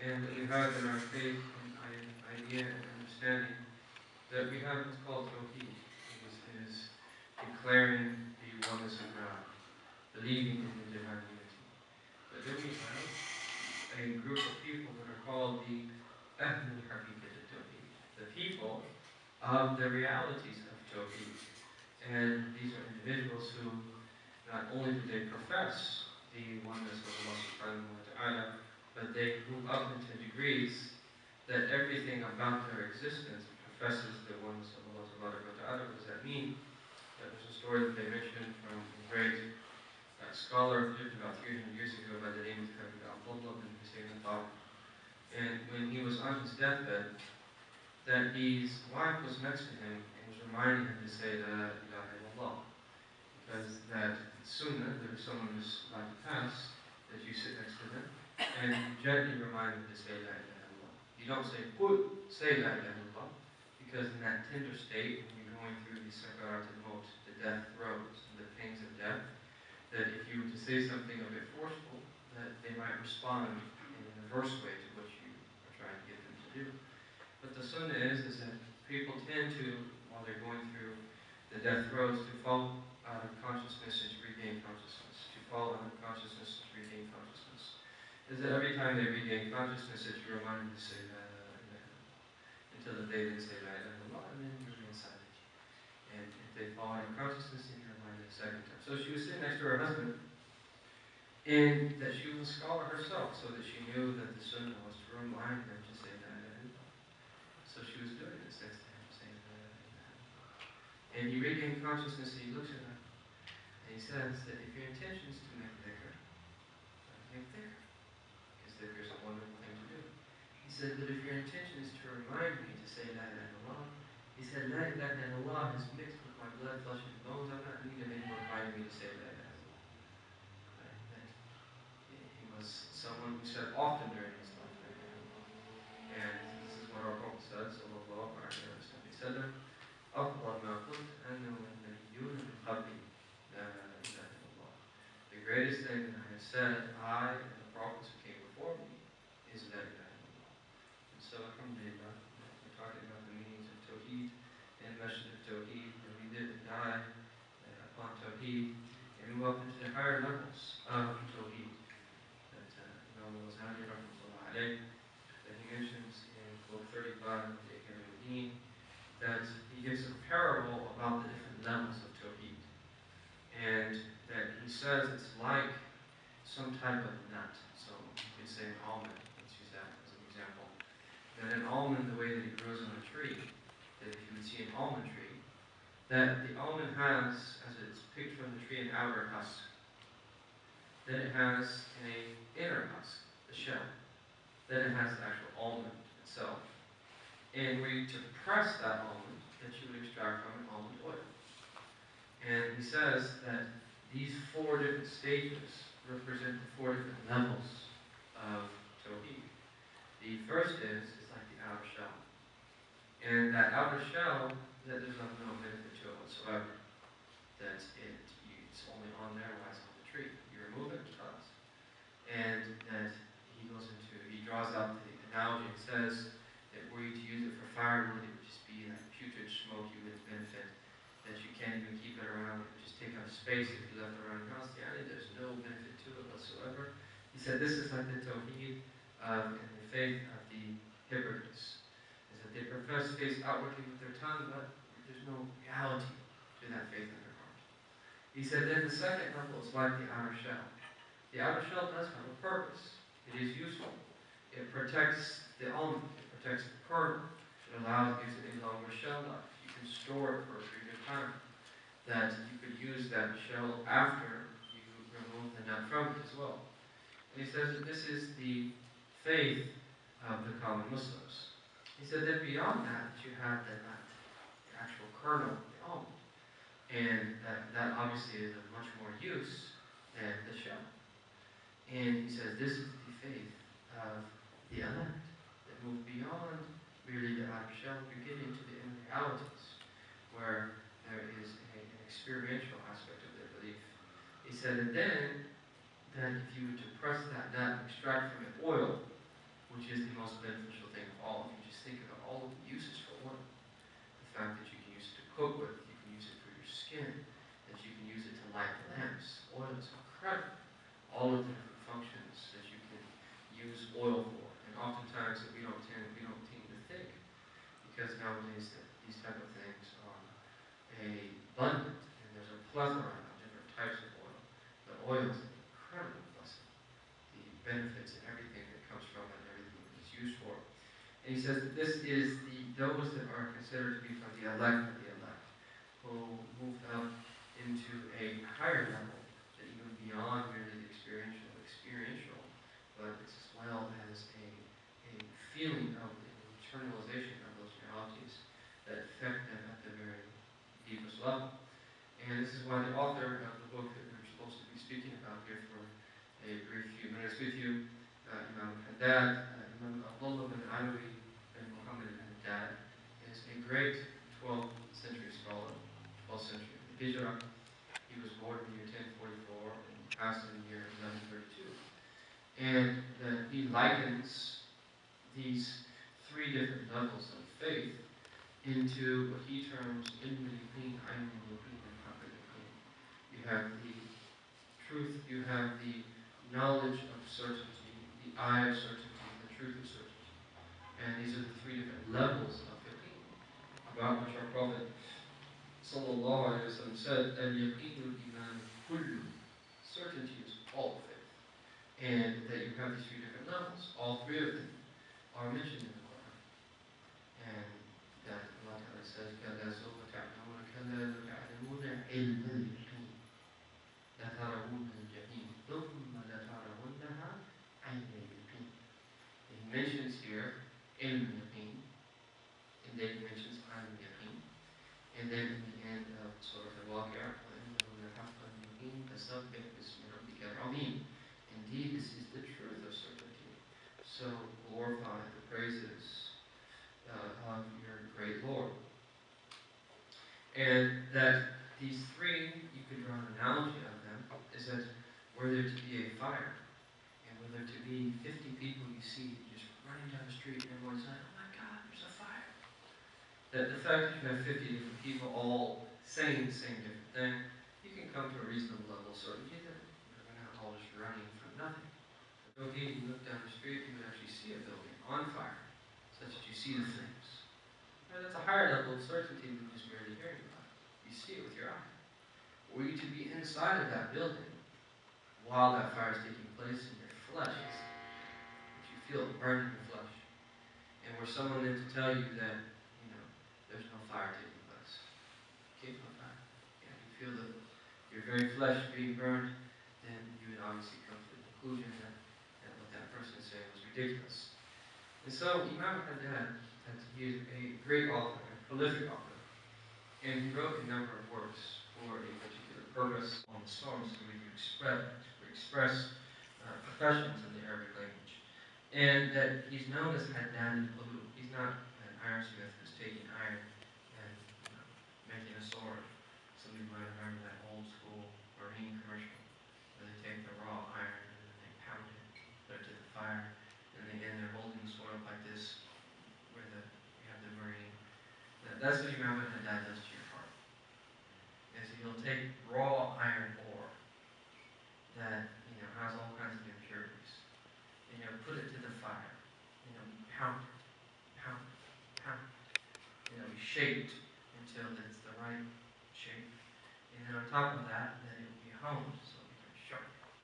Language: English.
And we have in our faith and idea and understanding that we have what's called Tawheed. It is declaring the oneness of God, believing in the divine unity. But then we have a group of people that are called the Ahlul Haqiqat al-Tawheed, the people of the realities of Tawheed. And these are individuals who not only do they profess the oneness of Allah subhanahu wa ta'ala, but they move up into degrees that everything about their existence professes the oneness of Allah subhanahu wa ta'ala. What does that mean? There's a story that they mentioned from a great scholar who lived about 300 years ago by the name of Abdullah bin Hussein al-Tawwi. And when he was on his deathbed, that his wife was next to him and was reminding him to say La ilaha illallah. Because that sunnah, that if someone is about to pass, that you sit next to them and you gently remind them to say La ilaha illallah. You don't say, say La ilaha illallah, because in that tender state, when you're going through the sakarat al-maut, the death throes, and the pains of death, that if you were to say something a bit forceful, that they might respond in an adverse way to what you are trying to get them to do. But the sunnah is that people tend to, while they're going through the death throes, to fall out of consciousness and to regain consciousness. To fall out of consciousness and to regain consciousness. Is that every time they regain consciousness, that you remind them to say La ilaha illallah, until the day they say La ilaha illallah, and then you remain silent. And if they fall out of consciousness, then you remind them a second time. So she was sitting next to her husband, and that she was a scholar herself, so that she knew that the sunnah was to remind them to say La ilaha illallah. So she was doing this next to him, saying La ilaha illallah. And he regained consciousness, and he looks at her, and he says that if your intention is to make dhikr, make dhikr. Because dhikr is a wonderful thing to do. He said, but if your intention is to remind me to say La ilaha illallah, he said, La ilaha illallah is mixed with my blood, flesh, and bones. I'm not needing anyone reminding me to say La ilaha illallah. Right? He was someone who said often during his life, La ilaha illallah. And this is what our Prophet said, sallallahu alayhi wa sallam. أفضل ما قلت أنه النبيون من قبلي لا إله إلا الله. The greatest thing that I have said, I and the prophets who came before me, is La ilaha illallah. And so, alhamdulillah, we're talking about the meanings of Tawheed and Masjid of Tawheed, and we live and die upon Tawheed, and we move up into the higher levels of Tawheed that Imam al-Ghazali that he mentions in book 35 of the Tawheed, that he gives a parable about the different levels of Tawheed. And that he says it's like some type of nut. So you could say an almond, let's use that as an example. That an almond, the way that it grows on a tree, that if you would see an almond tree, that the almond has, as it's picked from the tree, an outer husk. Then it has an inner husk, the shell. Then it has the actual almond itself. And were you to press that almond, that you would extract from it almond oil. And he says that these 4 different stages represent the 4 different levels of Tawheed. The first is like the outer shell. And that outer shell, that there's no benefit to it whatsoever. That it's only on there while it's on the tree. You remove it, it dies. And that he draws out the analogy and says that were you to use it for firewood, it would just be like putrid, smoky with benefit, that you can't even keep it around, it would just take up space if you left it around your house. Yeah, there's no benefit to it whatsoever. He said this is like the Tawheed and the faith of the hypocrites. Is that they profess faith outwardly with their tongue, but there's no reality to that faith in their heart. He said then the second level is like the outer shell. The outer shell does have a purpose. It is useful. It protects the almond. It protects the kernel. It gives it a longer shell life. You can store it for a period of time. That you could use that shell after you remove the nut from it as well. And he says that this is the faith of the common Muslims. He said that beyond that, you have the nut, the actual kernel, the almond. And that obviously is of much more use than the shell. And he says this is the faith of the elect that move beyond merely the outer shell. You're getting to the inner realities where there is an experiential aspect of their belief. He said, and then that if you were to press that nut and extract from it oil, which is the most beneficial thing of all. If you just think about all of the uses for oil, the fact that you can use it to cook with, you can use it for your skin, that you can use it to light lamps. Oil is incredible. All of the different functions that you can use oil for, and oftentimes that we don't tend to think, because nowadays these type of things are abundant, and there's a plethora of different types of oil. But oil is an incredible blessing. The benefits and everything that comes from it, and everything that it's used for. And he says that this is those that are considered to be from the elect of the elect, who moved up into a higher level, that even beyond merely the experiential, but it's as well as a feeling of the internalization of those realities that affect them at the very deepest level. And this is why the author of the book that we're supposed to be speaking about here for a brief few minutes with you, Imam Haddad, Imam Abdullah bin Alawi bin Muhammad Haddad, is a great 12th century scholar, 12th century Hijrah. He was born in the year 1044 and passed in the year 1132. And that he likens these three different levels of faith into what he terms ilm al-yaqeen, ayn al-yaqeen, and haqq al-yaqeen. You have the truth, you have the knowledge of certainty, the eye of certainty, the truth of certainty. And these are the three different levels of yaqeen, about which our Prophet sallallahu alayhi wa sallam said, al-yaqeen al-iman kullu. Certainty is all faith. And that you have these three different levels. All three of them are mentioned in the Quran. And that Allah Ta'ala says, كَلَّا سَوْفَ تَعْلَمُونَ كَلَّا لَوْ تَعْلَمُونَ عِلْمَ الْيَقِينِ لَتَرَوُنَّ الْجَحِيمَ ثُمَّ لَتَرَوُنَّهَا عَيْنَ الْيَقِينِ. And he mentions here ilm al-yaqeen, and then he mentions ayn al-yaqeen, and then in the end of Surah Al-Waqi'ah, وَإِنَّهُ لَحَقٌّ الْيَقِينِ فَسَبِّحْ بِاسْمِ رَبِّكَ الْعَظِيمِ. Indeed, this is the truth of certainty. So glorify the praises of your great Lord. And that these three, you could draw an analogy of them, is that were there to be a fire, and were there to be 50 people you see just running down the street, and everyone's like, oh my God, there's a fire. That the fact that you have 50 different people all saying the same different thing, you can come to a reasonable level of certainty that we're not all just running from nothing. So here you look down the street, you would actually see a building on fire, such that you see the flames. And that's a higher level of certainty than just merely hearing about it. You see it with your eye. Were you to be inside of that building while that fire is taking place in your flesh, that you feel it burning your flesh, and were someone then to tell you that, there's no fire taking place, can't no fire, and you feel your very flesh being burned, then you would obviously come to the conclusion that what that person is saying was ridiculous. And so Imam Haddad, he is a great author, a prolific author, and he wrote a number of works for a particular purpose on the stars, so we can express professions in the Arabic language. And that he's known as Haddad al-Qulub. He's not an ironsmith who's taking iron and making a sword. Some of you might remember that old school marine commercial where they take the raw iron and then they pound it, put it to the fire, and they're holding the sword up like this, where you have the marine. That's what Imam Haddad does to your heart. And so he'll take raw iron ore that has all kinds of impurities, and put it to the fire, pound it, pound it, pound it, be shaped until it's the right shape, and then on top of that, then it will be honed